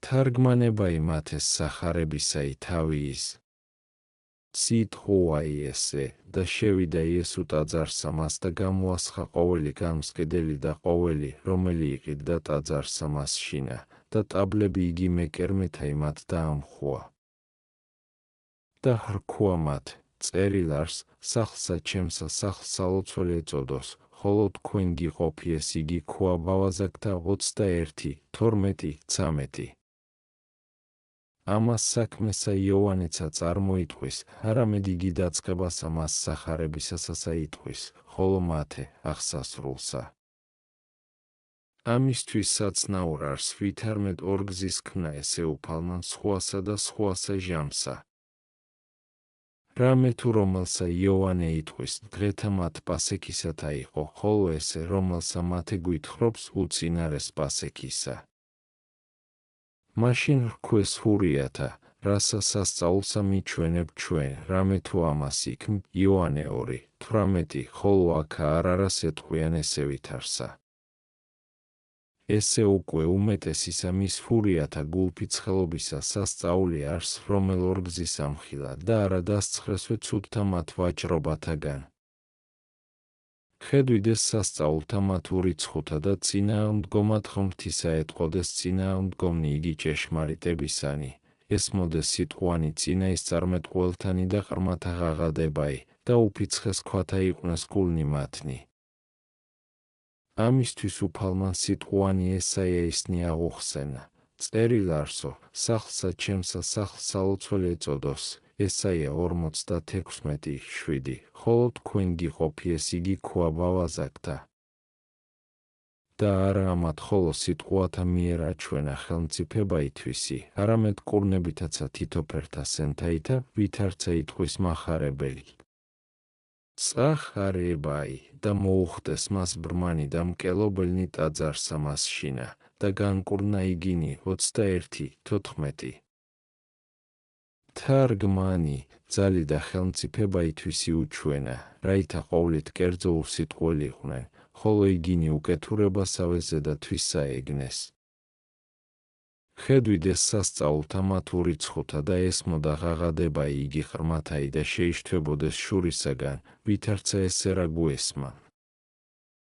თარგმანება იმათეს სახარებისაი თავის სიტყვაი ესე და შევიდა იესო ტაძარსა მას და გამოასხა ყოველი გამსყიდელი და ყოველი რომელი იყიდა ტაძარსა მასშინა და ტაბლები იგი მეკერმეთა იმათ დაამხვა და ხრქვა მათ წერილ არს სახლსა ჩემსა სახლს სალოცველი ეწოდოს ხოლო თქვენ გიყოფიეს იგი ქვა ბავაზაკთა 21 12 13 ამას საქმესა იოანეცა წარმოიტყვის, არამედ იგი დაწყებასა მას სახარებისასა იტყვის, ხოლო მათე აღსასრულსა. ამისთვის საცნაურ არს ვითარმედ ორგზის ქმნა ესე უფალმან სხვასა და სხვასა ჟამსა. რამე თუ რომელსა იოანე იტყვის, დღეთა მათ პასექისათა იყო, ხოლო ესე რომელსა მათე გვითხრობს უწინარეს პასექისა. მაშინ რქვეს ჰურიათა, რასა სასწაულსა მიჩვენებ ჩვენ, რამე თუ ამას იქმ, იოანე 2:18, ხოლო აქა არ არას ეტყვიან ესე ვითარსა. ესე უკვე უმეტესისა მის ჰურიათა გულფიცხელობისა სასწაული არს, რომელ ორგზის ამხილა და არა დასცხრესვე ცუდთა მათ ვაჭრობათაგან. ხედვით ეს სასწაულთა მათ ურიცხუთა და წინააღმდგომად ღმრთისა ეტყოდეს წინააღმდგომნი იგი ჭეშმარიტებისანი, ეს მოდეს სიტყვანი წინა ისწარმეტყველთანი და ყრმათა ღაღადებაი და უფიცხეს ქვათა იყვნეს გულნი მათნი. ამისთვის უფალმან სიტყვანი ესაია ისნი აღუხსენა, წერილ არსო, სახლსა ჩემსა სახლს სალოცველი ეწოდოს, ესაია 46:7, ხოლო თქვენ გიყოფიეს იგი ქვა ბავაზაკთა. და არა ამათ ხოლო სიტყვათა მიერ აჩვენა ხელმწიფება ითვისი, არამედ კურნებითაცა თითოფერთა სენთაითა, ვითარცა იტყვის მახარებელი. წახარებაი და მოუხდეს მას ბრმანი და მკელობელნი ტაძარსა მასშინა და განკურნა იგინი 21:14. თარგმანი ძალი და ხელმწიფება ითვისი უჩვენა, რაითა ყოვლით კერძო უსიტყვილიყვნენ, ხოლო იგინი უკეთურებასავე ზედათვისა ეგნეს. ხედვით ეს სასწაულთა მათ ურიცხუთა და ესმოდა ღაღადება იგი ყრმათაი და შეიშთვებოდეს შურისაგან, ვითარცა ესე რა გუესმა.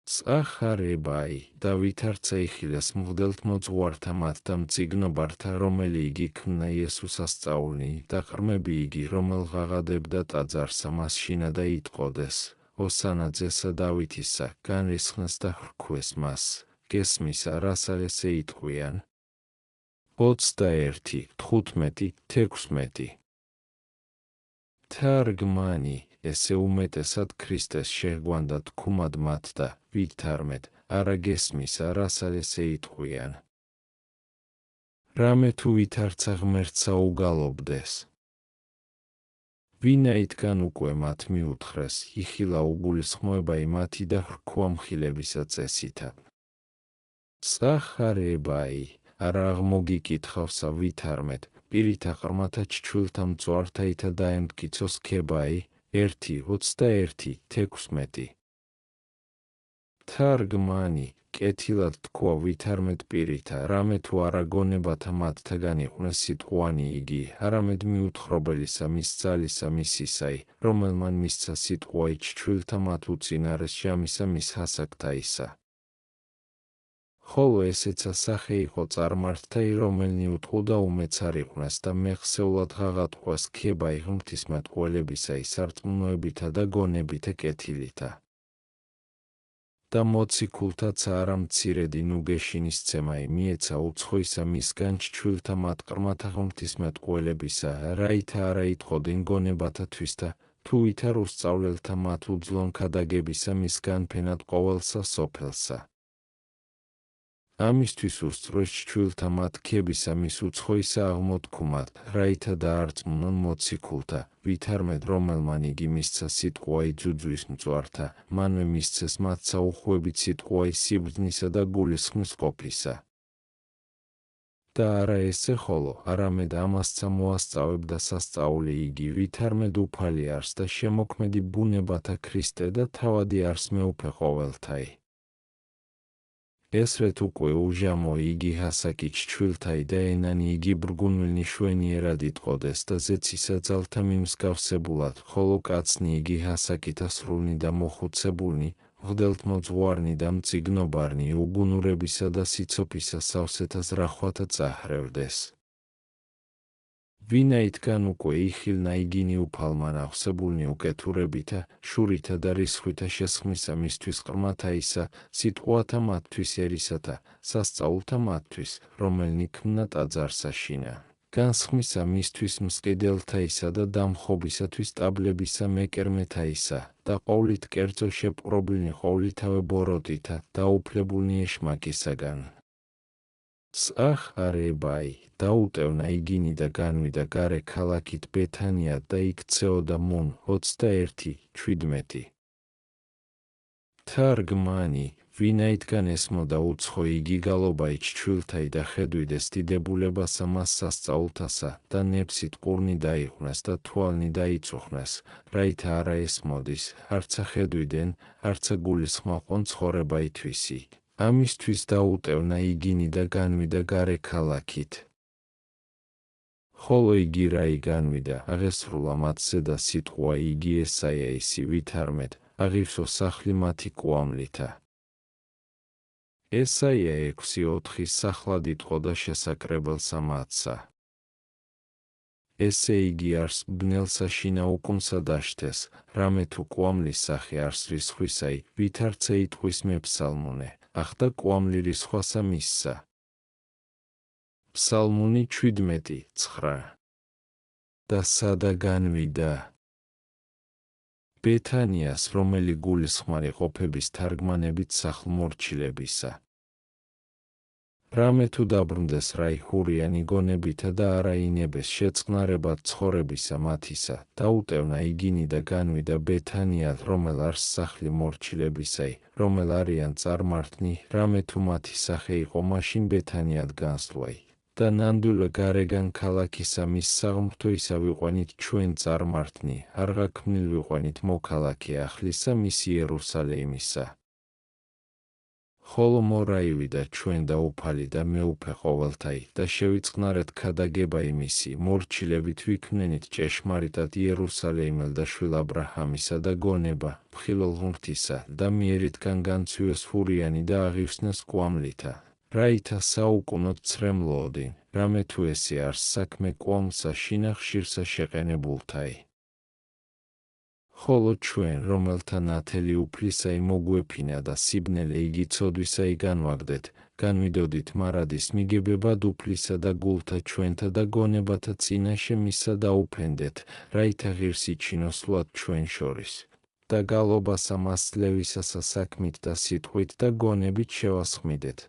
წახარებაი და ვითარცა იხილეს მღვდელთმოძღვართა მათ და მწიგნობართა, რომელი იგი ქმნა იესოს ასწაულნი და ყრმები იგი, რომელ ღაღადებდა ტაძარსა მასშინა და იტყოდეს, ოსანაძესა დავითისა, განრისხნეს და ხრქვეს მას, გესმისა რასალ ესე იტყვიან. 21:15-16 თარგმანი ესე უმეტესად ქრისტეს შეგვანდა თქუმად მათ და ვითარმედ, არა გესმისა რასალ ესე იტყვიან. რამე თუ ვითარცა ღმერთსა უგალობდეს. ვინაიდან უკვე მათ მიუთხრეს, იხილა უგულისხმოებაი მათი და ხრქვა მხილებისა წესითა. წახარებაი არა აღმოგიკითხავსა ვითარმედ, პირითა ყრმათა ჩჩვილთა მწვართაითა დაემტკიცოს ქებაი, 1:21-16. თარგმანი კეთილად თქვა ვითარმედ პირითა, რამე თუ არა გონებათა მათთაგან იყვნეს სიტყვანი იგი, არამედ მიუთხრობელისა მის ძალისა მისისაი, რომელმან მისცა სიტყვაი ჩჩვილთა მათ უწინარეს ჟამისა მის հասაკთაისა. ხოლო ესეცა სახე იყო წარმართთაი, რომელნი უტყუდა უმეც არ იყვნეს და მეხსეულად ღაღატყვას ქებაი ღმრთისმეტყველებისაი სარწმუნოებითა და გონებითა კეთილითა. და მოციქულთაც არა მცირედი ნუგეშინისცემაი მიეცა უცხოისა მისგან ჩჩვილთა მათ ყრმათა ღმრთისმეტყველებისა, რაითა არა იტყოდნენ გონებათათვის და თუ ვითარ უსწავლელთა მათ უძლონ ქადაგებისა მისგან ფენად ყოველსა სოფელსა. ამისთვის უსწროს ჩჩვილთა მათ ქებისა მის უცხოისა აღმოთქმად, რაითა დაარწმუნონ მოციქულთა, ვითარმედ რომელმან იგი მისცა სიტყვაი ძუძვის მწვართა, მანვე მისცეს მათ საუხვებით სიტყვაი სიბრძნისა და გულისხმის ყოფისა. და არა ესე ხოლო, არამედ ამასცა მოასწავებდა სასწაული იგი, ვითარმედ უფალი არს და შემოქმედი ბუნებათა ქრისტე და თავადი არს მეუფე ყოველთაი. ესრეთ უკვე უჟამო იგი ჰასაკი ჩჩვილთაი და ენანი იგი ბრგუნვილნი შვენიერად იტყოდეს და ზეცისა ძალთა მიმსგავსებულად, ხოლო კაცნი იგი ჰასაკითა სრულნი და მოხუცებულნი, ღდელთმოძღვარნი და მწიგნობარნი უგუნურებისა და სიცოფისა სავსეთა ზრახვათა წაჰრევდეს. ვინაითგან უკვე იხილნა იგინი უფალმა ნახსებულნი უკეთურებითა, შურითა და რისხვითა შესხმისა მისთვის ყრმათა ისა, სიტყვათა მათთვის ერისათა, სასწაულთა მათთვის, რომელნი ქმნა ტაძარსა შინა. განსხმისა მისთვის მსყიდელთა ისა და დამხობისათვის ტაბლებისა მეკერმეთა ისა, და ყოვლით კერძო შეპყრობილნი ყოვლითავე ბოროტითა, დაუფლებულნი ეშმაკისაგან. სახ არებაი, დაუტევნა იგინი და განვიდა გარე ქალაქით ბეთანია და იქ ცეოდა მუნ 21:17. თარგმანი, ვინაითგან ესმოდა უცხო იგი გალობაი ჩჩვილთაი და ხედვიდეს დიდებულებასა მას სასწაულთასა და ნებსით ყურნი დაიყვნეს და თვალნი დაიწუხნეს, რაითა არა ესმოდის, არცა ხედვიდენ, არცა გულისხმაყონ ცხოვრება ითვისი. ამისთვის დაუტევნა იგინი და განვიდა გარე ქალაქით. ხოლო იგი რაი განვიდა, აღესრულა მათზე და სიტყვა იგი ესაია ისი ვითარმეთ, აღივსო სახლი მათი კვამლითა. ესაია 6:4 სახლად იტყოდა შესაკრებელსა მათსა. ესე იგი არს ბნელსა შინა უკუნსა დაშთეს, რამე თუ კვამლის სახე არს რისხვისაი, ვითარცე იტყვის მეფსალმუნე, ახდა კვამლი რისხვასა მისსა. ფსალმუნი 17:9. და სადა განვიდა ბეთანიას, რომელი გულისხმარი ყოფების თარგმანებით სახლმორჩილებისა. რამე თუ დაბრუნდეს რაიხურიანი გონებითა და არაინებეს შეწყნარებად ცხოვრებისა მათისა, დაუტევნა იგინი და განვიდა ბეთანიად, რომელ არს სახლი მორჩილებისაი, რომელ არიან წარმართნი, რამე თუ მათი სახე იყო მაშინ ბეთანიად განსვლაი. და ნამდვილ გარეგან ქალაქისა მის საღმრთო ისა ვიყვანით ჩვენ წარმართნი, არ გაქმნილ ვიყვანით მოქალაქე ახლისა მის იერუსალიმისა. ხოლო მორაივიდა ჩვენ და უფალი და მეუფე ყოველთაი და შევიწყნარეთ ქადაგება იმისი, მორჩილებით ვიქმნენით ჭეშმარიტად იერუსალიმელ და შვილ აბრაჰამისა და გონება, მხილელ ღმრთისა და მიერითგან განცვიეს ფურიანი და აღივსნეს კვამლითა. რაითა საუკუნოდ ცრემლოოდინ, რამე თუ ესე არს საქმე კვამლსა შინა ხშირსა შეყენებულთაი. ხოლო ჩვენ, რომელთა ნათელი უფლისაი მოგვეფინა და სიბნელე იგი ცოდვისაი განვაგდეთ, განვიდოდით მარადის მიგებებად უფლისა და გულთა ჩვენთა და გონებათა წინაშე მისა დაუფენდეთ, რაითა ღირსი ჩინოსვლად ჩვენ შორის. და გალობასა მასწლევისასა საქმით და სიტყვით და გონებით შევასხმიდეთ.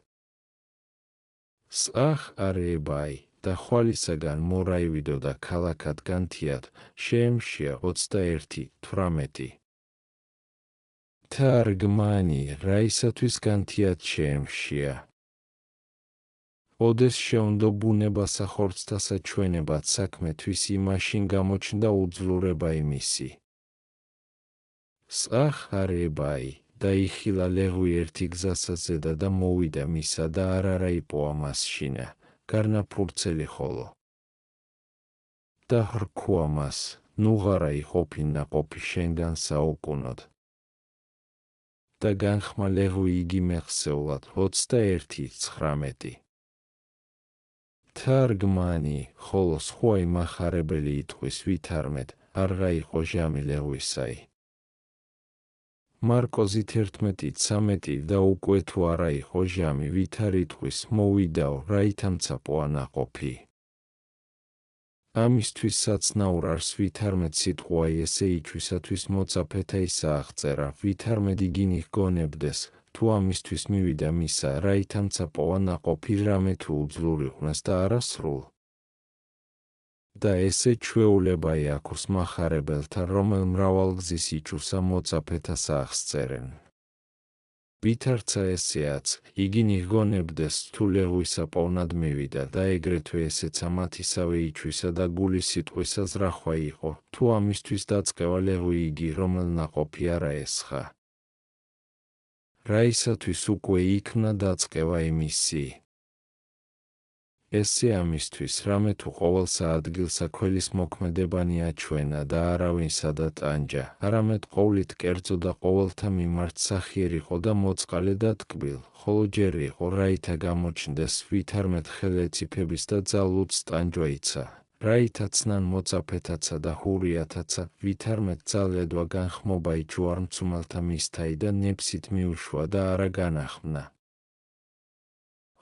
სახ არებაი და ხვალისაგან მორაივიდო და ქალაქად განთიად, შეემშია 21:18. თარგმანი, რაისათვის განთიად შეემშია. ოდეს შეუნდო ბუნებასა ხორცთასა ჩვენებად საქმეთვის იმაშინ გამოჩნდა უძლურება იმისი. სახ არებაი და იხილა ლეღვი ერთი გზასა ზედა და მოვიდა მისა და არარა იპოვა მას შინა, გარნაფურცელი ხოლო. და ხრქუა მას, ნუღარა იყოფინა ყოფი შენგან საუკუნოდ. და განხმა ლეღვი იგი მეხსეულად 21:19. თარგმანი, ხოლო სხვა იმახარებელი იტყვის ვითარმეთ, არ გაიყო ჟამი ლეღვისაი. მარკოზით 11:13 და უკვე თუ არა იყო ჟამი ვითარ იტყვის მოვიდაო, რაითამცა პოა ნაყოფი. ამისთვის საცნაურ არს ვითარმეთ სიტყვა ესე იჩვისათვის მოწაფეთა ისა აღწერა, ვითარმედ იგინი ჰგონებდეს, თუ ამისთვის მივიდა მისა, რაითამცა პოა ნაყოფი რამე თუ უძლურიყვნეს და არასრულ. და ესე ჩვეულებაი აქვს მახარებელთა, რომელ მრავალგზის იჩუსა მოწაფეთას აღწერენ. ვითარცა ესეაც, იგინი ჰგონებდეს, თუ ლეღვისა პოვნად მივიდა და ეგრეთვე ესეცა მათისავე იჩვისა და გულის სიტყვისა ზრახვა იყო, თუ ამისთვის დაწყევა ლეღვი იგი, რომელ ნაყოფი არა ესხა. რაისათვის უკვე იქნა დაწყება იმისი. ესე ამისთვის, რამე თუ ყოველსა ადგილსა ქველის მოქმედებანი აჩვენა და არავინსა და ტანჯა, არამედ ყოვლით კერძო და ყოველთა მიმართ სახიერ იყო და მოწყალე და ტკბილ, ხოლო ჯერ იყო რაითა გამოჩნდეს ვითარმეთ ხელეწიფების და ძალუც ტანჯვაიცა, რაითაცნან მოწაფეთაცა და ჰურიათაცა, ვითარმეთ ძალედვა განხმობა იჯუარმცუმელთა მისთაი და ნეფსით მიუშვა და არა განახმნა.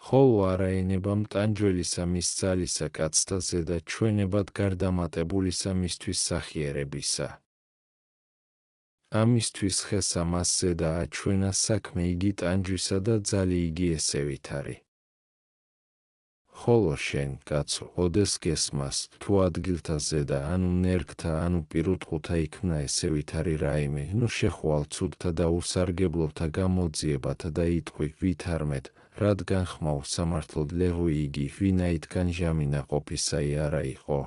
ხოლო არაენება მტანჯველისა მის ძალისა კაცთაზე და ჩვენებად გარდამატებულისა მისთვის სახიერებისა. ამისთვის ხესა მასზე და აჩვენა საქმე იგი ტანჯვისა და ძალი იგი ესევითარი. ხოლო შენ, კაცო, ოდეს გესმას, თუ ადგილთა ზედა, ანუ ნერგთა, ანუ პირუტყუთა იქნა ესევითარი რაიმე, ნუ შეხვალ ცუდთა და უსარგებლოთა გამოძიებათა და იტყვი ვითარმეთ, რადგან ხმაურ სამართლოდ ლეღვი იგი, ვინაითგან ჟამინა ყოფისაი არა იყო.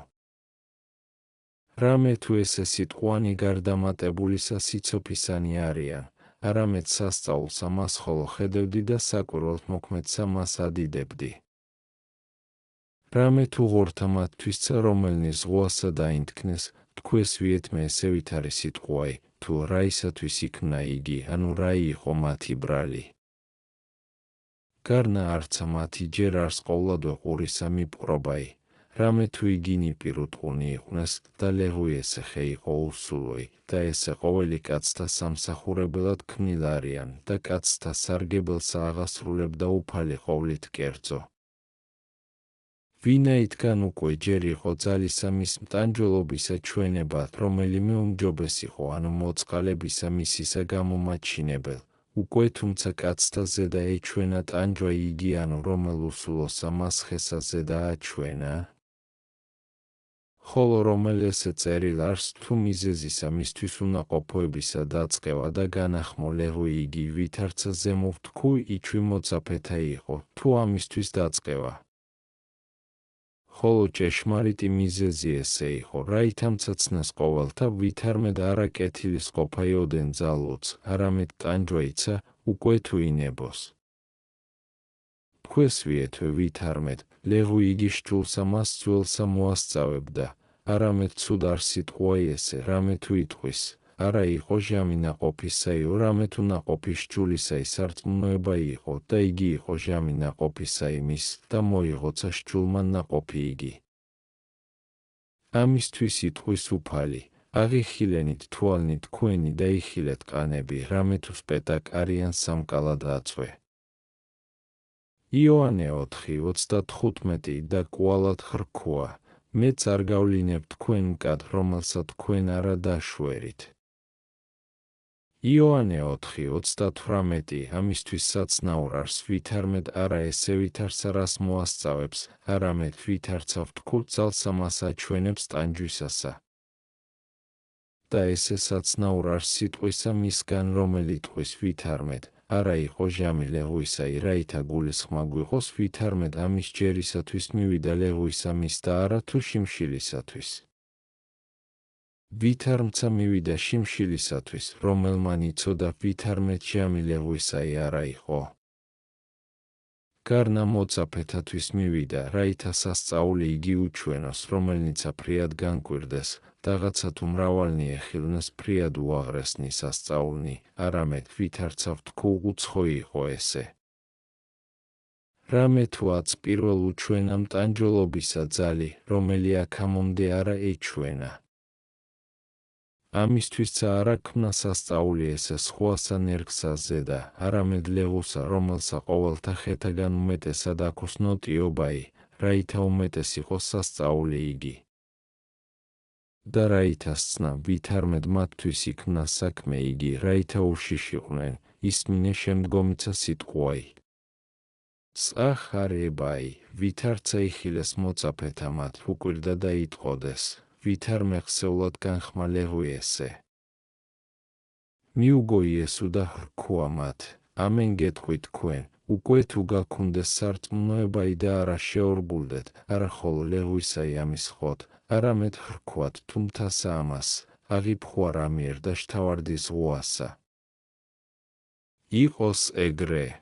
რამე თუ ესე სიტყვანი გარდამატებულისა სიცოფისანი არიან, არამედ სასწაულს ამას ხოლო ხედევდი და საკვირველთ მოქმედსა მას ადიდებდი. რამე თუ ღორთა მათთვისცა რომელნი ზღვასა დაინთქნეს, თქვეს ვიეთმე ესევითარი სიტყვაი, თუ რაისათვის იქნა იგი, ანუ რა იყო მათი ბრალი. გარნა არცა მათი ჯერ არს ყოვლადვე ყურისა მიპყრობაი, რამე თუ იგინი პირუტყუნი იყვნეს და ლეღვი ესეხე იყო უსულოი, და ესე ყოველი კაცთა სამსახურებელად ქმნილ არიან და კაცთა სარგებელსა აღასრულებდა უფალი ყოვლით კერძო. ვინაითგან უკვე ჯერ იყო ძალისა მის მტანჯველობისა ჩვენებად, რომელიმე უმჯობეს იყო, ანუ მოწყალებისა მისისა გამომაჩინებელ, უკვე თუმცა კაცთა ზედა ეჩვენა ტანჯვა იგი, ანუ რომელ უსულოსა მას ხესა ზედა აჩვენა. ხოლო რომელ ესე წერილ არს თუ მიზეზისა მისთვის უნაყოფოებისა დაწყევა და განახმო ლეღვი იგი, ვითარცა ზემოვთქუ იჩვი მოწაფეთა იყო, თუ ამისთვის დაწყევა. ხოლო ჭეშმარიტი მიზეზი ესე იყო, რაითამცაცნეს ყოველთა ვითარმედ არა კეთილის ყოფა იოდენ ძალუც, არამედ ტანჯვაიცა, უკვე თუ ინებოს. თქვეს ვიეთვე ვითარმედ, ლეღვი იგი შჭულსა მას ძველსა მოასწავებდა, არამედ ცუდ არ სიტყვაი ესე, რამე თუ იტყვის, არა იყო ჟამი ნაყოფისაიო, რამე თუ ნაყოფი შჭულისაი სარწმუნოება იყო და იგი იყო ჟამი ნაყოფისაი მის და მოიღოცა შჭულმა ნაყოფი იგი. ამისთვის იტყვის უფალი, აღიხილენით თვალნი თქვენი და იხილეთ ყანები, რამე თუ სპეტაკ არიან სამკალად აწვე. იოანე 4:35 და კვალად ხრქუა, მეც არ გავლინებ თქვენ მკად, რომელსა თქვენ არა დაშვერით. იოანე 4:38 ამისთვის საცნაურ არს ვითარმედ არა ესე ვითარცა რას მოასწავებს, არამედ ვითარცა ვთქულ ძალსა მას აჩვენებს ტანჯვისასა. და ესე საცნაურ არს სიტყვისა მისგან რომელი ტყვის ვითარმედ, არა იყო ჟამი ლეღვისაი, რაითა გულისხმა გვიყოს ვითარმედ ამის ჯერისათვის მივიდა ლეღვისა მის და არა თუ შიმშილისათვის. ვითარმცა მივიდა შიმშილისათვის, რომელმან იცოდა ვითარმედ ჟამი ლეღვისაი არა იყო. გარნა მოწაფეთათვის მივიდა, რაითა სასწაული იგი უჩვენოს, რომელნიცა ფრიად განკვირდეს, დაღაცა თუ მრავალნი ეხილნეს ფრიად უაღრესნი სასწაულნი, არამედ ვითარცა ვთქუ უცხო იყო ესე. რამე თუ აც პირველ უჩვენა მტანჯველობისა ძალი, რომელი აქამდე არა ეჩვენა. ამისთვისა არა ქმნა სასწაული ესე სხვასა ნერგსა ზედა, არამედ ლეღვსა, რომელსა ყოველთა ხეთაგან უმეტესად აქვს ნოტიობაი, რაითა უმეტეს იყოს სასწაული იგი. და რაითასცნა ვითარმედ მათთვის იქნა საქმე იგი, რაითა უშიშიყვნენ, ისმინე შემდგომიცა სიტყვაი. წახარებაი, ვითარცა იხილეს მოწაფეთა მათ, უკვირდა და იტყოდეს, ვითარმე ხსეულად განხმა ლეღვი ესე. მიუგო იესო და ხრქუა მათ, ამენ გეტყვი თქვენ, უკვე თუ გაქონდეს სარწმუნოებაი და არა შეორგულდეთ, არა ხოლო ლეღვისაი ამის ხოთ, არამედ ხრქვათ თუმთასა ამას, აღიფხვა რა მიერ და შთავარდის ზღვასა. იყოს ეგრე.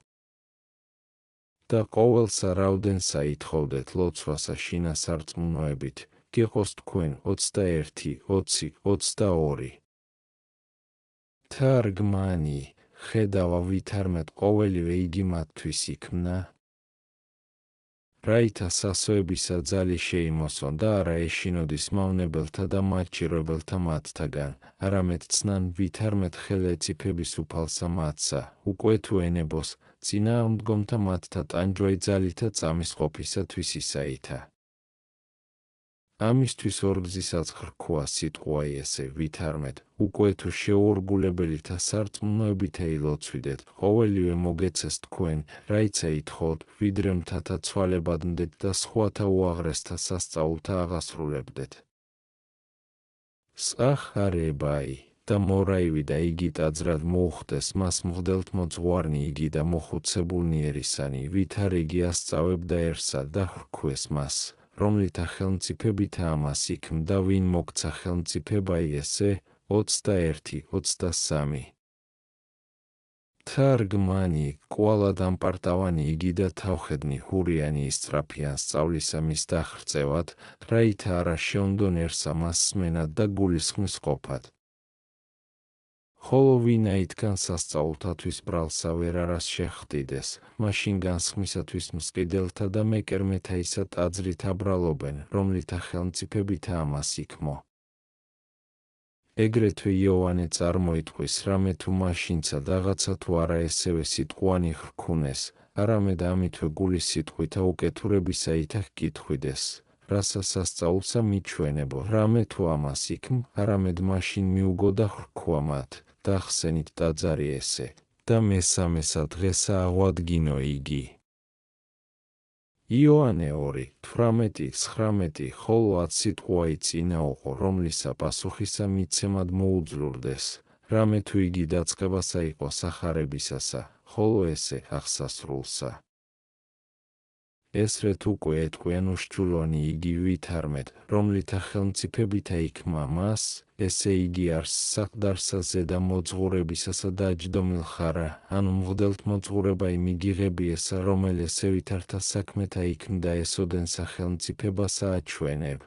და ყოველსა რაოდენსა ითხოვდეთ ლოცვასა შინა სარწმუნოებით, გიყოს თქვენ 21, 20, 22. თარგმანი, ხედავა ვითარმეთ ყოველივე იგი მათთვის იქმნა. რაითა სასოებისა ძალი შეიმოსონ და არა ეშინოდის მავნებელთა და მაჩირებელთა მათთაგან, არამედ ცნან ვითარმეთ ხელეწიფების უფალსა მათსა, უკვე თუ ენებოს, წინააღმდგომთა მათთა ტანჯვაი ძალითა წამისყოფისათვის ისაითა. ამისთვის ორგზისაც ხრქოა სიტყვა ესე ვითარმეთ, უკვე თუ შეუორგულებელითა სარწმუნოებითა ილოცვიდეთ, ყოველივე მოგეცეს თქვენ, რაიცა ითხოვთ, ვიდრე მთათა ცვალებადნდეთ და სხვათა უაღრესთა სასწაულთა აღასრულებდეთ. სახარებაი და მორაივი და იგი ტაძრად მოუხდეს მას მღვდელთ მოძღვარნი იგი და მოხუცებულნი ერისანი, ვითარ იგი ასწავებდაერსა და ხრქვეს მას, რომლითა ხელმწიფებითა ამას იქმდა ვინ მოგცა ხელმწიფებაი ესე, 21, 23. თარგმანი, კვალად ამპარტავანი იგი და თავხედნი ჰურიანი ისწრაფიან სწავლისა მის დახრწევად, რაითა არა შეუნდონერსა მას სმენად და გულისხმის ყოფად. ხოლო ვინაითგან სასწაულთათვის ბრალსა ვერ არას შეხვდიდეს, მაშინ განსხმისათვის მსყიდელთა და მეკერმეთაისა ტაძრით აბრალობენ, რომლითა ხელმწიფებითა ამას იქმო. ეგრეთვე იოანე წარმოიტყვის, რამე თუ მაშინცა რაღაცა თუ არა ესევე სიტყვანი ხრქუნეს, არამედ ამითვე გულის სიტყვითა უკეთურებისა ითახ კითხვიდეს, რასა სასწაულსა მიჩვენებო, რამე თუ ამას იქმ, არამედ მაშინ მიუგო და ხრქვა მათ, და ხსენით ტაძარი ესე, და მესამესა დღესა აღვადგინო იგი. იოანე 2, 18-19, ხოლო 10 სიტყვაი წინაუყო, რომლისა პასუხისა მიცემად მოუძლურდეს, რამე თუ იგი დაწყებასა იყო სახარებისასა, ხოლო ესე აღსასრულსა. ესრეთ უკვე ეტყვიან უშჩულოვანი იგი ვითარმეთ, რომლითა ხელმწიფებითა იქმა მას, ესე იგი არს საყდარსა ზედა მოძღვრებისასა დაჯდომილ ხარა, ანუ მღვდელთ მოძღვრება იმიგიღები ესა, რომელ ესე ვითართა საქმეთა იქმდა ესოდენსა ხელმწიფებასა აჩვენებ.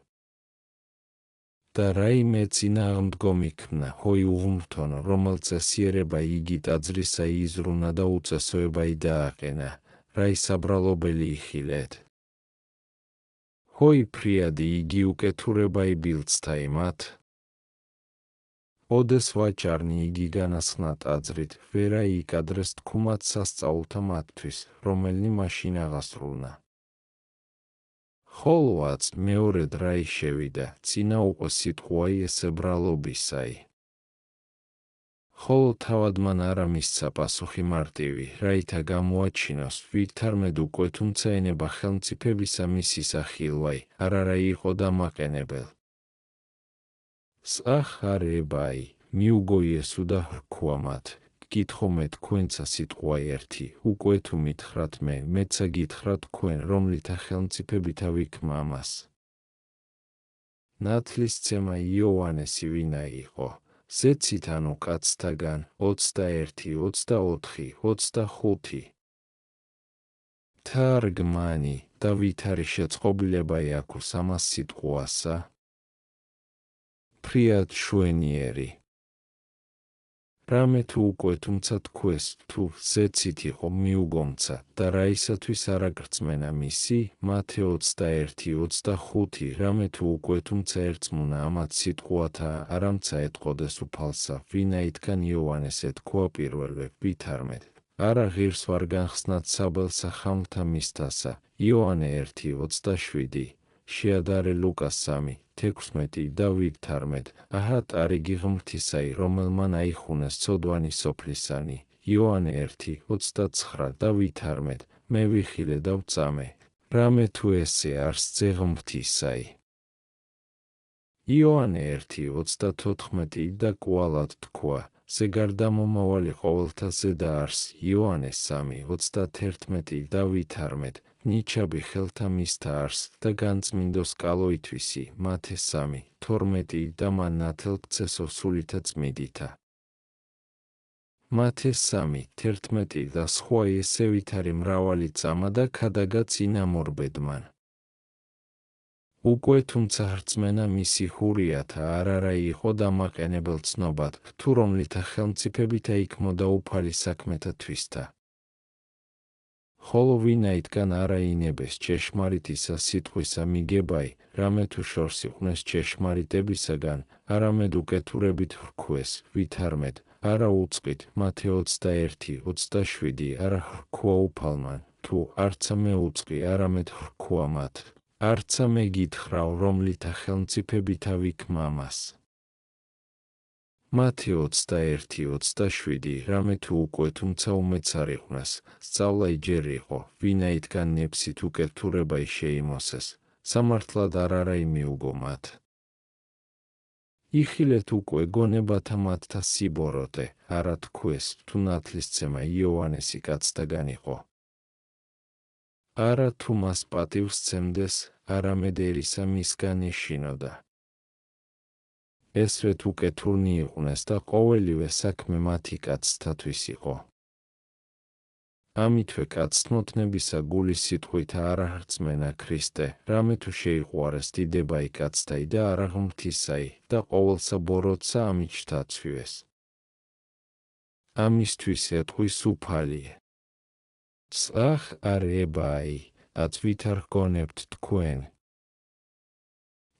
და რაიმე წინააღმდგომ იქმნა, ჰოი უღმრთონო, რომელ წესიერება იგი ტაძრისა იზრუნა და უწესოება დააყენა, რაი საბრალობელი იხილეთ. ჰოი ფრიადი იგი უკეთურება იბილცთა იმათ. ოდეს ვაჭარნი იგი განასხნა ტაძრით, ვერა იკადრეს თქუმად სასწაულთა მათთვის, რომელნი მაშინ აღასრულნა. ხოლოაც მეორედ რაი შევიდა, წინაუყო სიტყვაი ესე ბრალობისაი. ხოლო თავად მან არა მისცა პასუხი მარტივი, რაითა გამოაჩინოს, ვითარმედ უკვე თუმცა ენება ხელმწიფებისა მისი სახილვაი, არა რა იყო დამაყენებელ. სახარებაი, მიუგო იესო და ხრქვა მათ, გითხო მე თქვენცა სიტყვა ერთი, უკვე თუ მითხრათ მეცა გითხრათ თქვენ, რომლითა ხელმწიფებითა ვიქმა ამას. ნათლისცემა იოანესი ვინა იყო? ზეცით ანუ კაცთაგან, 21, 24, 25. თარგმანი, და ვითარი შეწყობილება აქვს ამას სიტყვასა? ფრიად შვენიერი. რამე თუ უკვე თუმცა თქვეს, თუ ზეცით იყო მიუგომცა, და რაისათვის არა გრწმენა მისი, მათე 21, 25, რამე თუ უკვე თუმცა ერწმუნა ამათ სიტყვათა, არამცა ეტყოდეს უფალსა, ვინაითგან იოანეს ეთქვა პირველვე, ვითარმეთ. არა ღირს ვარ განხსნათ საბელსა ხამთა მისთასა, იოანე 1, 27. შეადარე ლუკას 3, 16 და ვითარმეთ, აჰა ტარიგი ღმრთისაი, რომელმან აიხუნეს ცოდვანი სოფლისანი, იოანე 1, 29 და ვითარმეთ, მე ვიხილე და ვწამე, რამე თუ ესე არს ძე ღმრთისაი. იოანე 1, 34 და კვალად თქვა, ზეგარდამომავალი ყოველთა ზედა არს, იოანე 3, 31 და ვითარმეთ, ნიჩაბი ხელთა მისთა არს და განწმინდოს კალოითვისი, მათე 3, 12 და მან ნათელქცესო სულითა წმიდითა. მათე 3:11 და სხვა ესე ვითარი მრავალი წამა და ქადაგა წინა მორბედმან. უკვე თუმცა რწმენა მისი ჰურიათა არ არა იყო დამაყენებელ ცნობად, თუ რომლითა ხელმწიფებით ეიქმოდა უფალი საქმეთა თვისთა. ხოლო ვინაიდან არა ინებეს ჭეშმარიტისა სიტყვისა მიგებაი, რამე თუ შორს იყვნენ ჭეშმარიტებისაგან, არამედ უკეთურებით ვრქვეს, ვითარმედ, არა უწყით, მათე 21:27 არა ვრქვა უფალმან, თუ არცა მე უწყი, არამედ ვრქვა მათ. არცა მე გითხრავ, რომლითა ხელმწიფებითა ვიქმ ამას. მათე 21:27 რამე თუ უკვე თუმცა უმეც არ იყვნას, სწავლა იჯერ იყო, ვინაიდან ნებსით უკეთურებაი შეიმოსეს, სამართლად არ არა იმიუგო მათ. იხილეთ უკვე გონებათა მათთა სიბოროტე, არა თქვეს, თუ ნათლისცემა იოანესი კაცთაგან იყო. არა თუ მას პატივს სცემდეს, არამედ ერისა მისგან ეშინოდა. ესრეთ უკეთურნი იყვნენ და ყოველივე საქმე მათი კაცთათვის იყო. ამითვე კაცთმოთნებისა გულის სიტყვით არ აღრწმენა ქრისტე, რამე თუ შეიყვარეს დიდებაი კაცთაი და არა ღმრთისაი და ყოველსა ბოროტსა ამით შთაცვიეს. ამისთვის ეტყვის უფალია. წახ არ ებაი, აც ვითარ გონებთ თქვენ.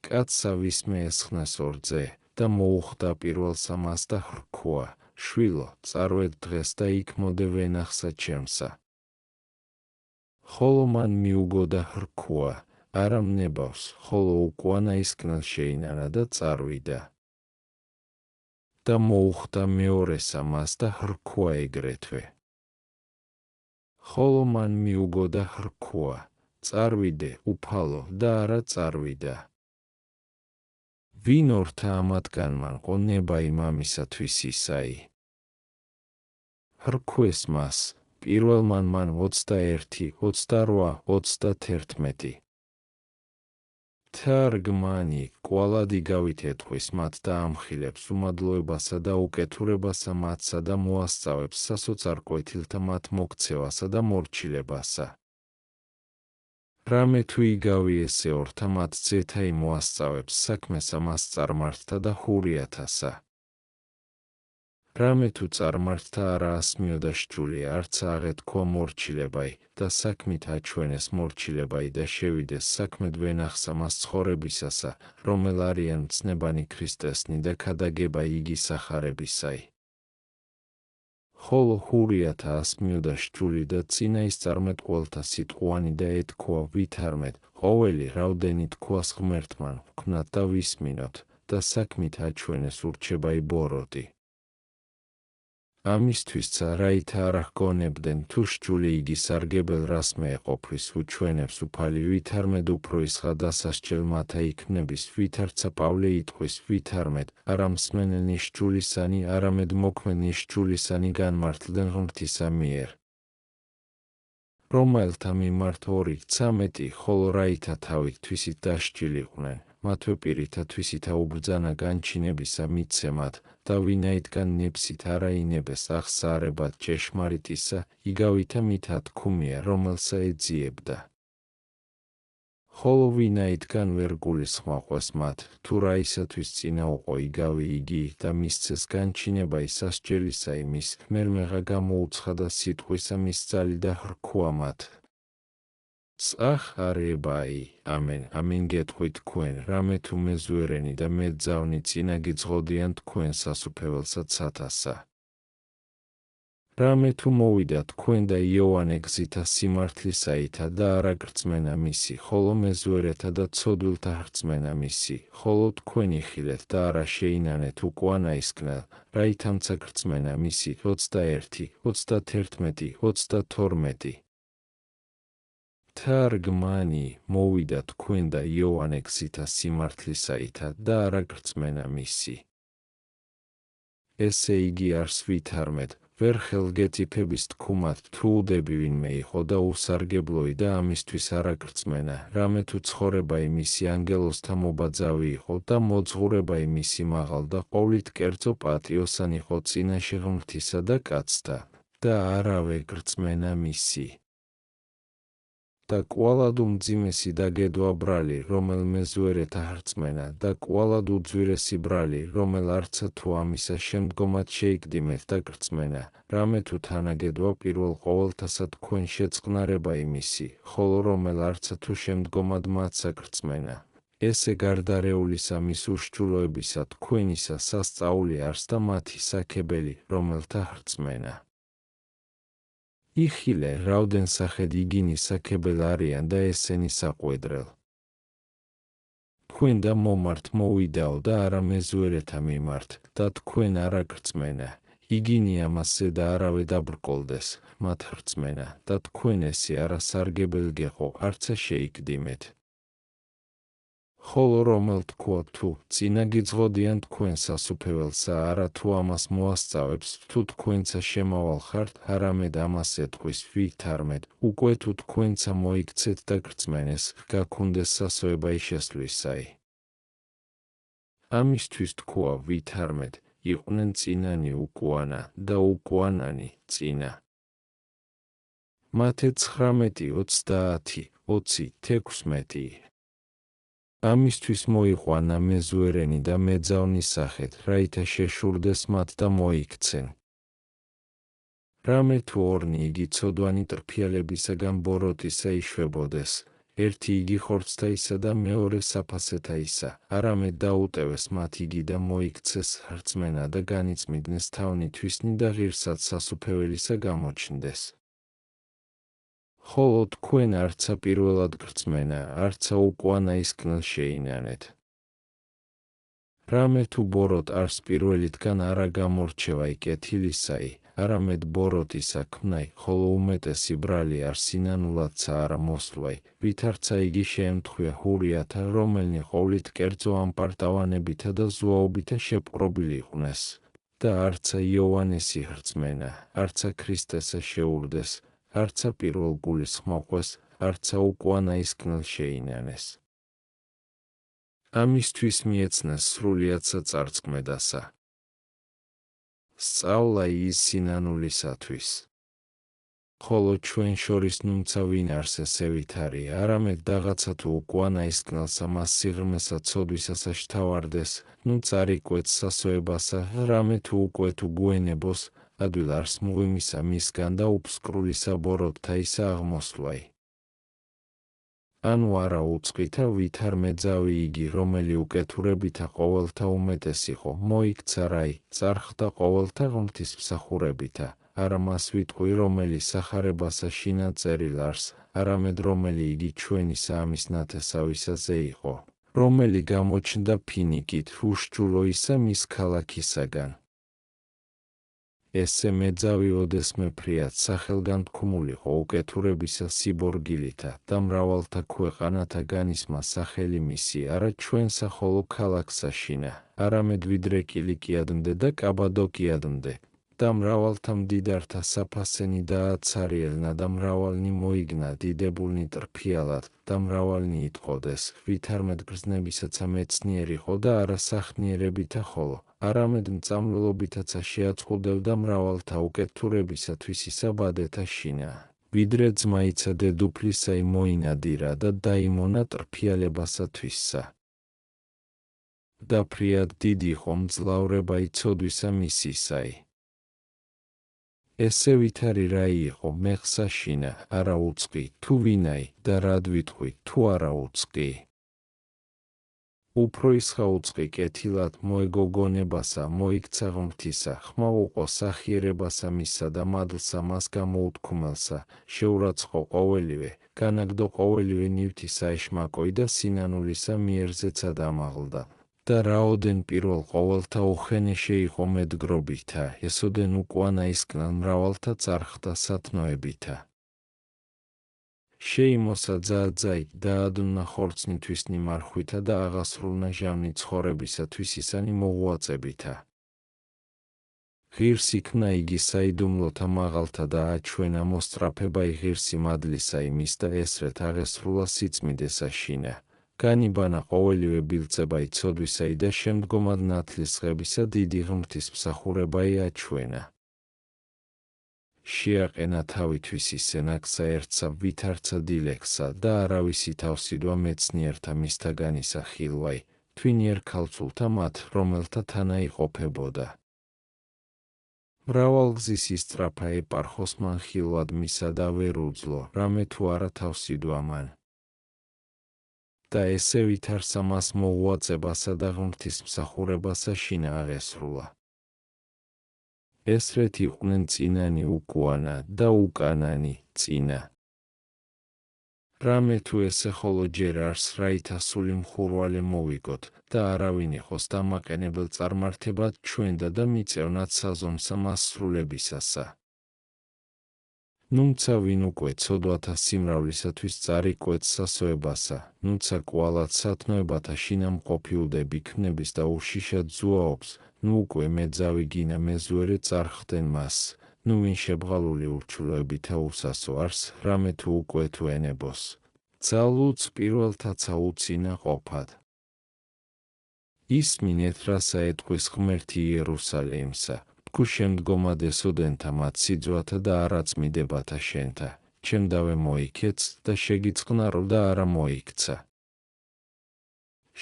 კაცსა ვისმე ესხნას ორძე და მოუხდა პირველსა მას და ვრქვა, შვილო, წარვედ დღეს და იქ მოდე ვენახსა ჩემსა. ხოლო მან მიუგო და ვრქვა, არა მნებავს, ხოლო უკუანა ისკნელ შეინანა და წარვიდა. და მოუხდა მეორესა მას და ვრქვა ეგრეთვე. ხოლო მან მიუგო და ვრქვა, წარვიდე, უფალო და არა წარვიდა. ვინ ორთა ამათგანმან ყონება იმამისათვის ისაი. ვრქვეს მას, პირველმან მან 21, 28, 31. თარგმანი კვალად იგავით ეტყვის მათ და ამხილებს უმადლოებასა და უკეთურებასა მათსა და მოასწავებს სასოწარ კვეთილთა მათ მოქცევასა და მორჩილებასა. რამე თუ იგავი ესე ორთა მათ ძეთა იმოასწავებს საქმესა მას წარმართთა და ჰურიათასა. რამე თუ წარმართთა არა ასმიოდა სჯული, არც აღეთქვა მორჩილებაი და საქმით აჩვენეს მორჩილებაი და შევიდეს საქმედ ვენახსა მას ცხოვრებისასა, რომელ არიან მცნებანი ქრისტესნი და ქადაგება იგი სახარებისაი. ხოლო ჰურიათა ასმიოდა სჯული და წინა ისწარმეტყველთა სიტყვანი და ეთქვა ვითარმედ, ყოველი რაოდენი თქვას ღმერთმან ვქნათ და ვისმინოთ და საქმით აჩვენეს ურჩებაი ბოროტი. ამისთვისცა რაითა არ აღგონებდნენ თუ სჯული იგი სარგებელ რას მეეყოფრის უჩვენებს უფალი ვითარმედ უფრო ისღა დასასჯელ მათა იქმნების ვითარცა პავლე იტყვის ვითარმედ არა მსმენელნი სჯულისანი არამედ მოქმედნი სჯულისანი განმართლდნენ ღმრთისა მიერ. რომელთა მიმართ 2:13 ხოლო რაითა თავით თვისით დასჯილიყვნენ, მათვე პირითა თვისითა უბრძანა განჩინებისა მიცემად და ვინაიდან ნებსით არა ინებეს აღსაარებად ჭეშმარიტისა, იგავითა მით ათქუმია, რომელსა ეძიებდა. ხოლო ვინაიდან ვერ გულისხმაყვეს მათ, თუ რაისათვის წინა უყო იგავი იგი და მისცეს განჩინება სასჯელისა იმის, მერმეღა გამოუცხადა სიტყვისა მის ძალი და ვრქვა მათ. წახ არ ებაი, ამენ, ამენ გეტყვით თქვენ, რამე თუ მეზუერენი და მეძავნი წინა გიძღოდიან თქვენ სასუფეველსა ცათასა. რამე თუ მოვიდა თქვენ და იოანე გზითა სიმართლისაითა და არა გრწმენა მისი, ხოლო მეზუერეთა და ცოდვილთა რწმენა მისი, ხოლო თქვენ იხილეთ და არა შეინანეთ უკუანა ისკნელ, რაითამცა გრწმენა მისი 21, 31, 32. თარგმანი მოვიდა თქვენ და იოანე გზითა სიმართლისაითა და არა გრწმენა მისი. ესე იგი არს ვითარმედ, ვერ ხელგეწიფების თქუმად თუ უდები ვინმე იყო და უსარგებლოი და ამისთვის არაგრძმენა, რამე თუ ცხოვრება იმისი ანგელოზთა მობაძავი იყო და მოძღვრება იმისი მაღალ და ყოვლით კერძო პატიოსანი იყო წინაშე ღმრთისა და კაცთა და არავე გრძმენა მისი. და კვალად უმძიმესი და გედვა ბრალი, რომელმე ზვერეთა ხრწმენა და კვალად უძვირესი ბრალი, რომელ არცა თუ ამისა შემდგომად შეიკდიმეთ და გრძმენა, რამე თუ თანაგედვა პირველ ყოველთასა თქვენ შეწყნარება იმისი, ხოლო რომელ არცა თუ შემდგომად მათსა გრძმენა. ესე გარდარეულისა მის უშჩულოებისა თქვენისა სასწაული არს და მათი საქებელი, რომელთა ხრწმენა. იხილე, რაოდენ სახედ იგინი საქებელ არიან და ესენი საყვედრელ. თქვენ და მომართ მოვიდაო და არა მეზუერეთა მიმართ, და თქვენ არა გრძმენა. იგინი ამასზე და არავე დაბრკოლდეს, მათ ხრწმენა, და თქვენ ესე არა სარგებელ გეყო, არცა შეიკდიმეთ. ხოლო რომელ თქვა თუ წინა გიძღოდიან თქვენ სასუფეველსა არა თუ ამას მოასწავებს თუ თქვენცა შემავალ ხართ არამედ ამას ეთქვის ვითარმეთ უკვე თუ თქვენცა მოიქცეთ და გრძმენეს გაქონდეს სასოება შესვლისაი. ამისთვის თქვა ვითარმეთ იყვნენ წინანი უკუანა და უკუანანი წინა. მათე 19:30, 20:16 ამისთვის მოიყვანა მეზუერენი და მეძავნის სახეთ, რაითა შეშურდეს მათ და მოიქცენ. რამე თუ ორნი იგი ცოდვანი ტრფიალებისაგან ბოროტისა იშვებოდეს, ერთი იგი ხორცთაისა და მეორე საფასეთაისა, არამედ დაუტევეს მათ იგი და მოიქცეს ხრწმენა და განიწმინდეს თავნი თვისნი და ღირსად სასუფეველისა გამოჩნდეს. ხოლო თქვენ არცა პირველად გრძმენა, არცა უკუანა ისკნელ შეინანეთ. რამე თუ ბოროტ არს პირველითგან არა გამორჩევა კეთილისაი, არამედ ბოროტისა ქმნაი, ხოლო უმეტესი ბრალი არ სინანულადსა არა მოსვლაი, ვითარცა იგი შეემთხვია ჰურიათა, რომელნი ყოვლით კერძო ამპარტავანებითა და ზვაობითა შეპყრობილი იყვნენ, და არცა იოანესი ხრწმენა, არცა ქრისტესა შეურდეს, არცა პირველ გულის ხმაყვეს, არცა უკუანა ისკნელ შეინანეს. ამისთვის მიეცნეს სრულიად საწარწყმედასა. სწავლა ის სინანულისათვის. ხოლო ჩვენ შორის ნუმცა ვინ არს ესე ვითარი, არამედ რაღაცა თუ უკუანა ისკნელსა მას სიღრმესა ცოდვისასა შთავარდეს, ნუ წარიკვეთს სასოებასა, რამე თუ უკვე თუ გვენებოს, ადვილ არს მღვიმისა მისგან და უფსკრულისა ბოროტთა ისა აღმოსვლაი. ანუ არა უწყითა ვითარ მეძავი იგი, რომელი უკეთურებითა ყოველთა უმეტეს იყო, მოიქცა რაი, წარხდა ყოველთა ღმრთისმსახურებითა, არა მას ვიტყვი, რომელი სახარებასა შინა წერილ არს, არამედ რომელი იგი ჩვენი სამის ნათესავისაზე იყო, რომელი გამოჩნდა ფინიკით უშჩულოისა მის ქალაქისაგან. ესე მეძავი ოდესმე ფრიად სახელგანთქმულიყო უკეთურებისა სიბორგილითა და მრავალთა ქვეყანათა განისმა სახელი მისი არა ჩვენსა ხოლო ქალაქსა შინა, არამედ ვიდრე კილიკიადმდე და კაბადოკიადმდე, და მრავალთა მდიდართა საფასენი დააცარიელნა და მრავალნი მოიგნა დიდებულნი ტრფიალად და მრავალნი იტყოდეს, ვითარმედ გრძნებისაცა მეცნიერიყო და არა სახნიერებითა ხოლო, არამედ მწამლელობითაცა შეაწყუდებდა მრავალთა უკეთურებისათვის ისა ბადეთა შინა, ვიდრე ძმაიცა დედუფლისაი მოინადირა და დაიმონა ტრფიალებასათვისსა. და ფრიად დიდი იყო მძლავრება იცოდვისა მისისაი. ესე ვითარი რაი იყო მეხსა შინა, არა უწყი, თუ ვინაი და რად ვიტყვი, თუ არა უწყი. უფრო ისხა უწყი კეთილად მოეგოგონებასა, მოიქცა ღმრთისა, ხმა უყო სახიერებასა მისსა და მადლსა მას გამოუთქმელსა, შეურაცხყო ყოველივე, განაგდო ყოველივე ნივთისა ეშმაკოი და სინანულისა მიერზეცა დამაღლდა. და რაოდენ პირველ ყოველთა უხენე შეიყო მედგრობითა, ესოდენ უკუანა ისკნელ მრავალთა წარხდა სათნოებითა. შეიმოსა ძაძაი და ადუნა ხორცნი თვისნი მარხვითა და აღასრულნა ჟამნი ცხოვრებისათვის ისანი მოღვაწებითა. ღირს იქნა იგი საიდუმლოთა მაღალთა და აჩვენა მოსწრაფება ღირსი მადლისა იმის და ესრეთ აღესრულა სიწმიდეს აშინა. განიბანა ყოველივე ბილწება იცოდვისაი და შემდგომად ნათლისღებისა დიდი ღმრთის მსახურებაი აჩვენა. შეაყენა თავითვის ისე ნაგსა ერთსა ვითარცა დილექსა და არავისი თავსიდვა მეცნიერთა მისთაგან ისახილვაი, თვინიერ ქალწულთა მათ, რომელთა თანა იყოფებოდა. მრავალგზის ისწრაფა ეპარხოს მან ხილვად მისა და ვერ უძლო, რამე თუ არა თავსიდვა მან. და ესე ვითარცა მას მოუაწებასა და ღმრთის მსახურებასა შინა აღესრულა. ესრეთ იყვნენ წინანი უკუანა და უკანანი წინა. რამე თუ ესე ხოლო ჯერ არს რაითა სული მხურვალე მოვიგოთ და არავინ იყოს დამაყენებელ წარმართებად ჩვენდა და მიწევნათ საზომსა მასრულებისასა. ნუმცა ვინ უკვე ცოდვათა სიმრავლისათვის წარიკვეთ სასოებასა, ნუცა კვალად სათნოებათა შინა მყოფი უდები ქნების და უშიშად ზუაობს, ნუ უკვე მეძავი გინა მეზუერე წარხდენ მას, ნუ ვინ შებღალული ურჩულოებითა უსასო არს, რამე თუ უკვე თუ ენებოს. ძალუც პირველთაცა უცინა ყოფად. ისმინეთ რასა ეტყვის ღმერთი იერუსალიმსა, თქუ შემდგომად ესოდენთა მათ სიძვათა და არაწმიდებათა შენთა, ჩემდავე მოიქეც და შეგიწყნარო და არა მოიქცა.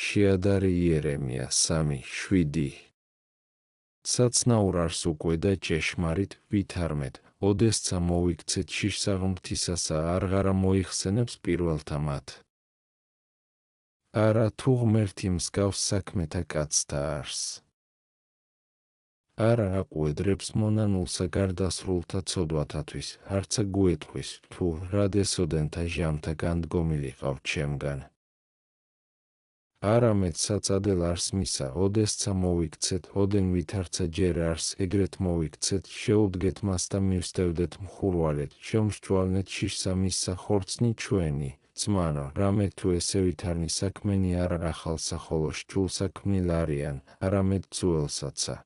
შეადარი იერემია 3:7. საცნაურ არს უკვე და ჭეშმარიტ ვითარმეთ, ოდესცა მოიქცეთ შიშსაღმრთისასა არღარა მოიხსენებს პირველთა მათ. არა თუ ღმერთი მსგავს საქმეთა კაცთა არს. არა აყვედრებს მონანულსა გარდასრულთა ცოდვათათვის, არცა გუეთქვის, თუ რად ესოდენთა ჟამთა განდგომილიყავთ ჩემგან. არამედ საწადელ არს მისა, ოდესცა მოიქცეთ, ოდენ ვითარცა ჯერ არს, ეგრეთ მოიქცეთ, შეუდგეთ მას და მივსდევდეთ მხურვალეთ, შემსჯვალნეთ შიშსა მისსა ხორცნი ჩვენი, ძმანო, რამე თუ ესე ვითარნი საქმენი არა ახალსა ხოლო შჩულსა ქმნილ არიან, არამედ ძუელსაცა.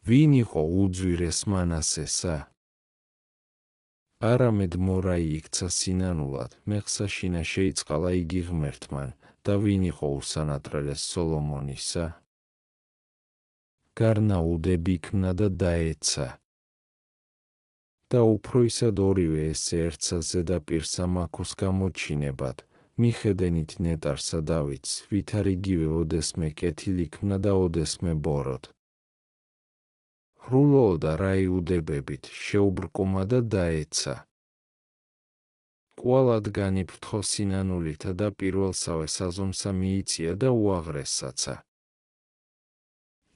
ვინ იყო უძვირეს მანასესა? არამედ მორაი იქცა სინანულად, მეხსა შინა შეიწყალა იგი ღმერთმან, და ვინ იყო უსანატრელეს სოლომონისა? გარნაუდები იქნა და დაეცა. და უფრო ისად ორივე ესე ერთსა ზედაპირსა მაქოს გამოჩინებად, მიხედენით ნეტარსა დავითს, ვითარ იგივე ოდესმე კეთილ იქნა და ოდესმე ბოროტ. ჰრულოდა რაი უდებებით, შეუბრკუმა და დაეცა. კვალად განიფრთხო სინანულითა და პირველსავე საზომსა მიიწია და უაღრესაცა.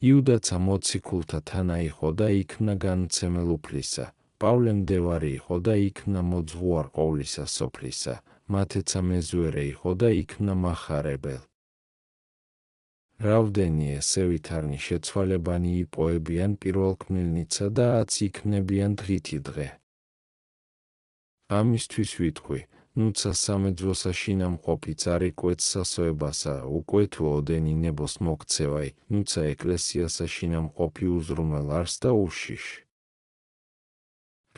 იუდაცა მოციქულთა თანა იყო და იქნა განმცემელ უფლისა, პავლე მდევარი იყო და იქნა მოძღვარ ყოვლისა სოფლისა, მათეცა მეზუერე იყო და იქნა მახარებელ. რავდენი ესე ვითარნი შეცვალებანი იპოებიან პირველქმნილნიცა და აც იქნებიან დღითი დღე. ამისთვის ვიტყვი, ნუცა სამეძვოსა შინა მყოფი წარიკვეთ სასოებასა, უკვე თუ ოდენი ნებოს მოქცევაი, ნუცა ეკლესიასა შინა მყოფი უზრუნველ არს და უშიშ.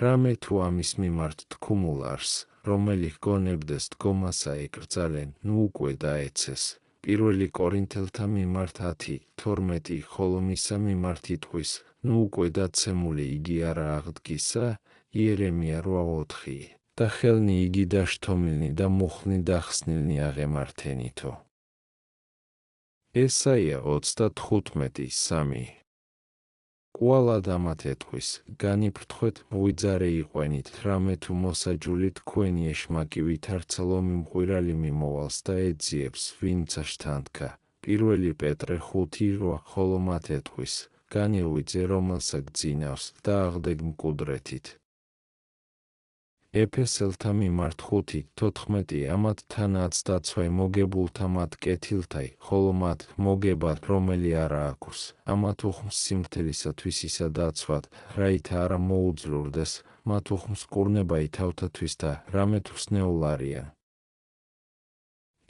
რამე თუ ამის მიმართ თქმულ არს, რომელი ჰგონებდეს დგომასა ეკრძალენ, ნუ უკვე დაეცეს. პირველი კორინთელთა მიმართ 10:12, ხოლო მისა მიმართ იტყვის, ნუ უკვე დაცემული იგი არა აღდგისა, იერემია 8:4, და ხელნი იგი დაშთომილნი და მუხლნი დახსნილნი აღემართენითო. ესაია 35:3. კვალად ამათ ეტყვის, განიფრთხეთ, მღვიძარე იყვენით, რამე თუ მოსაჯული თქვენი ეშმაკი ვითარცა ლომი მღვირალი მიმოვალს და ეძიებს, ვინცა შთანთქა. 1 პეტრე 5:8, ხოლო მათ ეტყვის, განილვიძე რომელსა გძინავს და აღდეგ მკვდრეთით. ეფესელთა მიმართ 5:14, ამათ თანაც დაცვაი მოგებულთა მათ კეთილთაი, ხოლო მათ მოგებათ რომელი არა აქვს, ამათ უხმს სიმართლისათვის ისა დაცვათ, რაითა არა მოუძლურდეს, მათ უხმს კურნებაი თავთათვის და რამე თუ სნეულ არიან.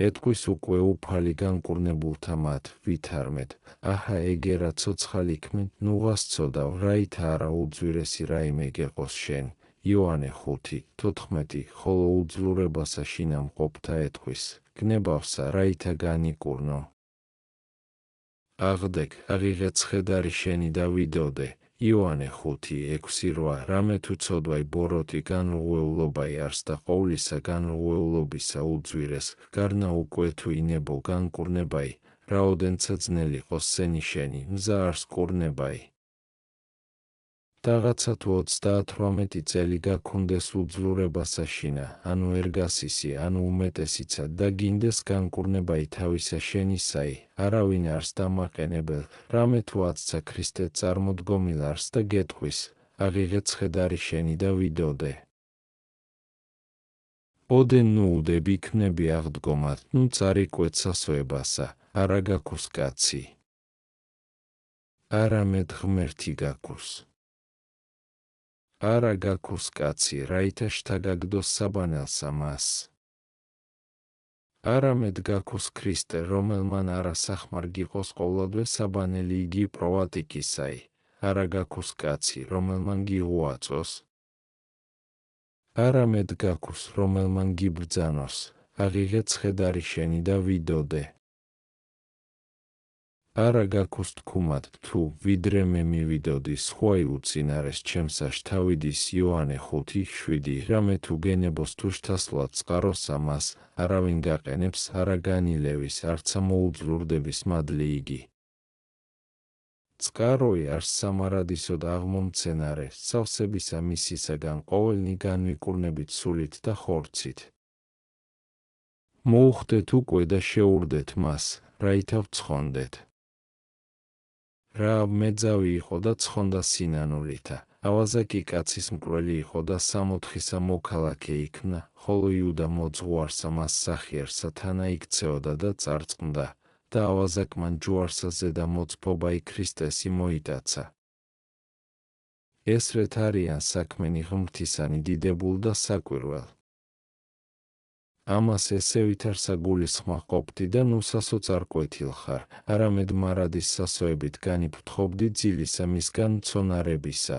ეთქვის უკვე უფალი განკურნებულთა მათ, ვითარმეთ, აჰა ეგერა ცოცხალი ქმენ, ნუ გასცოდავ, რაითა არა უძვირესი რაიმე გეყოს შენ. იოანე 5:14 ხოლო უძლურებასა შინამყოფთა ეთქვის, გნებავსა რაითა განიკურნო. აღდეგ, აღიღე ცხედარი შენი და ვიდოდე. იოანე 5:6-8 რამე თუ ცოდვაი ბოროტი განრღვეულობაი არს და ყოვლისა განრღვეულობისა უძვირეს, გარნა უკვე თუ ინებო განკურნებაი, რაოდენცა ძნელი ყოს სენი შენი, მზა არს კურნებაი. Რაღაცა თუ 38 წელი გაქონდეს უძლურებასა შინა, ანუ ერგასისი, ანუ უმეტესიცა და გინდეს განკურნებაი თავისა შენისაი, არავინ არს დამაყენებელ, რამე თუ აცცა ქრისტე წარმოდგომილ არს და გეტყვის, აღიღე ცხედარი შენი და ვიდოდე. ოდენ ნუ უდებ იქნები აღდგომად, ნუ წარიკვეთ სასოებასა, არა გაქუს კაცი. არამედ ღმერთი გაქუს. არა გაქუს კაცი, რაითა შთაგაგდოს საბანელსა მას. არამედ გაქუს ქრისტე, რომელმან არა სახმარგი ყოს ყოვლადვე საბანელი იგი პროვატიკისაი, არა გაქუს კაცი, რომელმან გიღვაწოს. არამედ გაქუს, რომელმან გიბრძანოს, აღიღე ცხედარი შენი და ვიდოდე. არა გაქუს თქუმად, თუ ვიდრე მე მივიდოდი სხვაი უწინარეს ჩემსაშ თავიდის იოანე 5:7 რამე თუ გენებოს თუ შთასვლად წყაროს ამას, არავინ გაყენებს, არა განილევის, არცა მოუძლურდების მადლი იგი. წყაროი არს სამარადისოდ აღმომცენარე, სავსებისა მისისაგან ყოველნი განვიკურნებით სულით და ხორცით. მოუხდეთ უკვე და შეურდეთ მას, რაითა ვცხონდეთ. რა მეძავი იყო და ცხონდა სინანულითა, ავაზაკი კაცის მკვლელი იყო და 60-ისა მოქალაქე იქნა, ხოლო იუდა მოძღვარსა მას სახიერსა თანა იქცეოდა და წარწყნდა, და ავაზაკმან ჯუარსა ზედა მოწფობაი ქრისტესი მოიტაცა. ესრეთ არიან საქმენი ღმრთისანი დიდებულ და საკვირველ. ამას ესე ვითარსა გულისხმა ყოფდი და ნუსასოც არ კვეთილ ხარ, არამედ მარადის სასოებით განიფრთხობდი ძილისა მისგან მცონარებისა.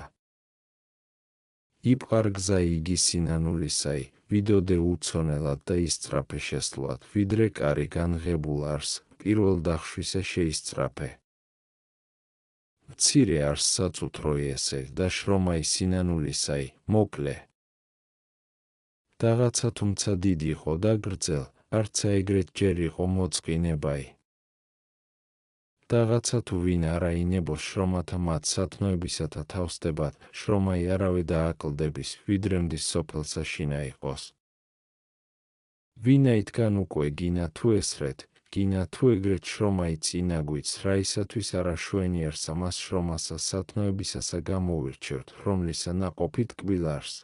იპყარ გზა იგი სინანულისაი, ვიდოდე უცონელად და ისწრაფე შესვლად, ვიდრე კარი განღებულ არს, პირველ დახშვისა შეისწრაფე. მცირე არს საწუთროი ესე და შრომაი სინანულისაი, მოკლე. რაღაცა თუმცა დიდი იყო და გრძელ, არცა ეგრეთ ჯერ იყო მოწყინებაი. რაღაცა თუ ვინ არა ინებოს შრომათა მათ სათნოებისათა თავსდებად, შრომაი არავე დააკლდების, ვიდრე მდის სოფელსა შინა იყოს. ვინაითგან უკვე გინა თუ ესრეთ, გინა თუ ეგრეთ შრომაი წინა გვიც, რაისათვის არა შვენიერსა მას შრომასა სათნოებისასა გამოვირჩევთ, რომლისა ნაყოფით კბილ არს.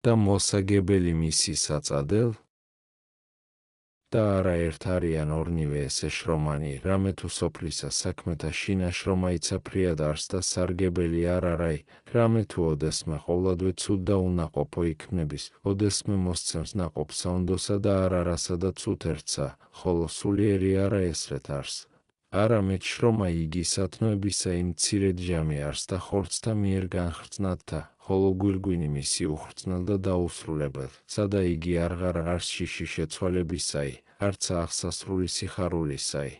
და მოსაგებელი მისი საწადელ? და არა ერთ არიან ორნივე ესე შრომანი, რამე თუ სოფლისა საქმეთა შინა შრომაიცა ფრიად არს და სარგებელი არ არაი, რამე თუ ოდესმე ყოვლადვე ცუდ და უნაყოფო იქმნების, ოდესმე მოსცემს ნაყოფ საუნდოსა და არ არასა და ცუდ ერთსა, ხოლო სულიერი არა ესრეთ არს. არამედ შრომა იგი სათნოებისა იმ მცირედ ჯამი არს და ხორცთა მიერ განხრწნადთა, ხოლო გვირგვინი მისი უხრწნელ და დაუსრულებელ, სადა იგი აღარ არს შიში შეცვალებისაი, არცა აღსასრული სიხარულისაი.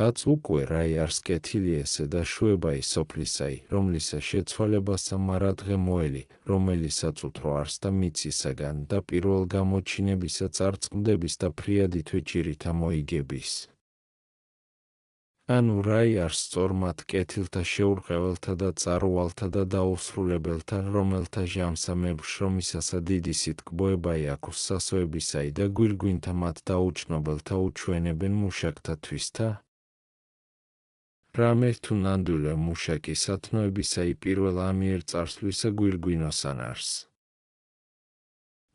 აც უკვე რაი არს კეთილი ესე და შვებაი სოფლისაი, რომლისა შეცვალებასა მარადღე მოელი, რომელისაც უთრო არს და მიცისაგან და პირველ გამოჩინებისა წარწყმდების და ფრიადითვე ჭირითა მოიგების. ანუ რაი არს სწორ მათ კეთილთა შეურყეველთა და წარუვალთა და დაუსრულებელთა, რომელთა ჟამსა მებრშრომისასა დიდი სიტკბოებაი აქვს სასოებისაი და გვირგვინთა მათ დაუჩნობელთა უჩვენებენ მუშაკთათვისთა? რამე თუ ნამდვილე მუშაკი სათნოებისაი პირველ ამიერ წარსვლისა გვირგვინოსან არს.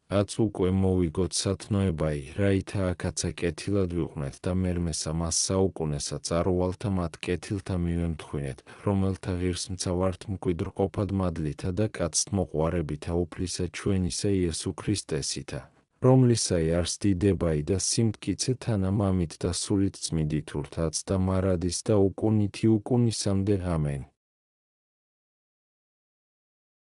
აც უკვე მოვიგოთ სათნოებაი, რაითა აქაცა კეთილად ვიყვნეთ და მერმესა მას საუკუნესა წარუვალთა მათ კეთილთა მივემთხვინეთ, რომელთა ღირსმცა ვართ მკვიდრყოფად მადლითა და კაცთმოყვარევითა უფლისა ჩვენისა იესო ქრისტესითა, რომლისაი არს დიდებაი და სიმტკიცე თანამამით და სულით წმიდით ურთაც და მარადის და უკუნითი უკუნისამდე ამენ.